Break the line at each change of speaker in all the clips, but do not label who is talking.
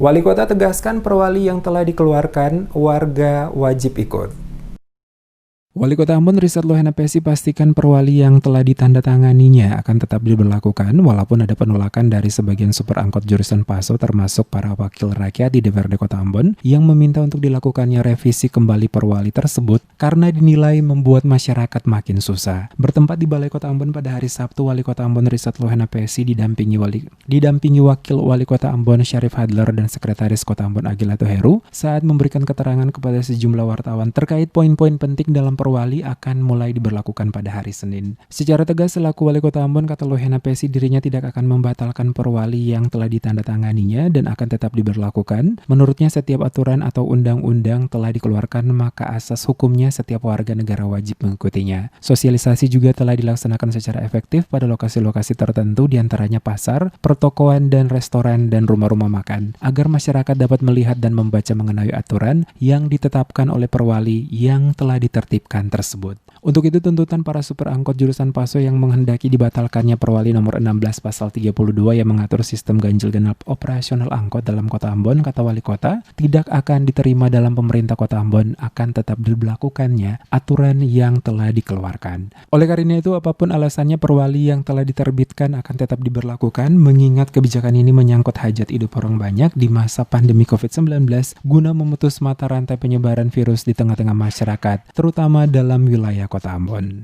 Wali Kota tegaskan perwali yang telah dikeluarkan, warga wajib ikut. Wali Kota Ambon Richard Lohena Pesi pastikan perwali yang telah ditandatanganinya akan tetap diberlakukan walaupun ada penolakan dari sebagian supir angkot jurusan Paso termasuk para wakil rakyat di DPRD Kota Ambon yang meminta untuk dilakukannya revisi kembali perwali tersebut karena dinilai membuat masyarakat makin susah. Bertempat di Balai Kota Ambon pada hari Sabtu, Wali Kota Ambon Richard Lohena Pesi didampingi Wakil Wali Kota Ambon Syarif Hadler dan Sekretaris Kota Ambon Agilato Heru saat memberikan keterangan kepada sejumlah wartawan terkait poin-poin penting dalam perwali akan mulai diberlakukan pada hari Senin. Secara tegas selaku Wali Kota Ambon, kata Lohena Pesi, dirinya tidak akan membatalkan perwali yang telah ditandatanganinya dan akan tetap diberlakukan. Menurutnya setiap aturan atau undang-undang telah dikeluarkan maka asas hukumnya setiap warga negara wajib mengikutinya. Sosialisasi juga telah dilaksanakan secara efektif pada lokasi-lokasi tertentu diantaranya pasar, pertokoan dan restoran dan rumah-rumah makan agar masyarakat dapat melihat dan membaca mengenai aturan yang ditetapkan oleh perwali yang telah ditertibkan tersebut. Untuk itu tuntutan para supir angkot jurusan Paso yang menghendaki dibatalkannya perwali nomor 16 pasal 32 yang mengatur sistem ganjil genap operasional angkot dalam Kota Ambon, kata Wali Kota, tidak akan diterima dalam pemerintah Kota Ambon, akan tetap diberlakukannya aturan yang telah dikeluarkan. Oleh karena itu apapun alasannya perwali yang telah diterbitkan akan tetap diberlakukan mengingat kebijakan ini menyangkut hajat hidup orang banyak di masa pandemi COVID-19 guna memutus mata rantai penyebaran virus di tengah-tengah masyarakat, terutama dalam wilayah Kota Ambon.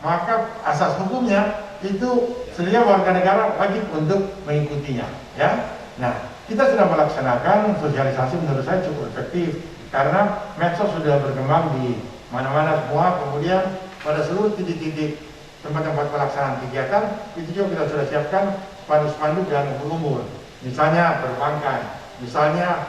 Maka asas hukumnya itu setiap warga negara wajib untuk mengikutinya, ya. Nah, kita sudah melaksanakan sosialisasi menurut saya cukup efektif karena medsos sudah berkembang di mana-mana semua. Kemudian pada seluruh titik-titik tempat-tempat pelaksanaan kegiatan itu juga kita sudah siapkan spanduk-spanduk dan umur. Misalnya perbankan, misalnya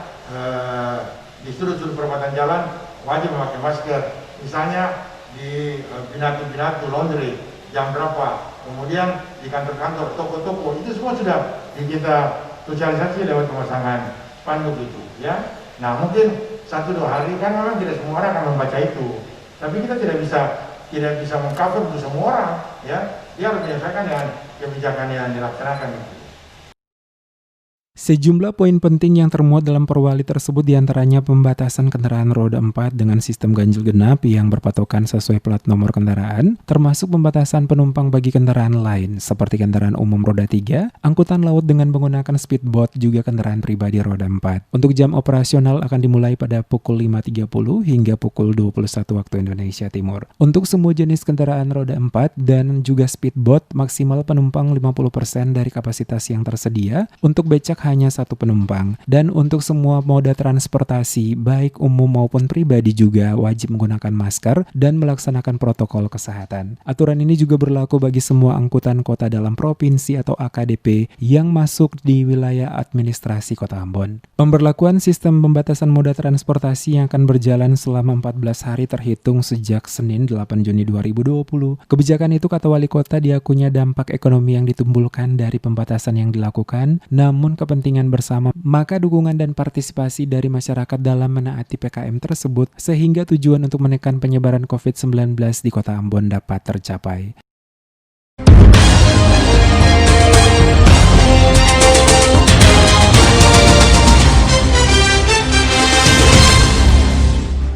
di sudut-sudut perempatan jalan wajib memakai masker, misalnya di binatu-binatu laundry jam berapa, kemudian di kantor-kantor, toko-toko, itu semua sudah kita sosialisasi lewat pemasangan spanduk itu, ya. Nah, mungkin 1-2 hari kan memang tidak semua orang akan membaca itu, tapi kita tidak bisa mengcover untuk semua orang, ya. Dia harus menyelesaikan dengan kebijakan yang dilaksanakan itu.
Sejumlah poin penting yang termuat dalam perwali tersebut diantaranya pembatasan kendaraan roda 4 dengan sistem ganjil genap yang berpatokan sesuai plat nomor kendaraan, termasuk pembatasan penumpang bagi kendaraan lain seperti kendaraan umum roda 3, angkutan laut dengan menggunakan speedboat, juga kendaraan pribadi roda 4. Untuk jam operasional akan dimulai pada pukul 5.30 hingga pukul 21 waktu Indonesia Timur. Untuk semua jenis kendaraan roda 4 dan juga speedboat, maksimal penumpang 50% dari kapasitas yang tersedia. Untuk becak hanya 1 penumpang, dan untuk semua moda transportasi baik umum maupun pribadi juga wajib menggunakan masker dan melaksanakan protokol kesehatan. Aturan ini juga berlaku bagi semua angkutan kota dalam provinsi atau AKDP yang masuk di wilayah administrasi Kota Ambon. Pemberlakuan sistem pembatasan moda transportasi yang akan berjalan selama 14 hari terhitung sejak Senin 8 Juni 2020. Kebijakan itu, kata Wali Kota, diakunya dampak ekonomi yang ditimbulkan dari pembatasan yang dilakukan, namun kepentingan bersama, maka dukungan dan partisipasi dari masyarakat dalam menaati PKM tersebut sehingga tujuan untuk menekan penyebaran COVID-19 di Kota Ambon dapat tercapai.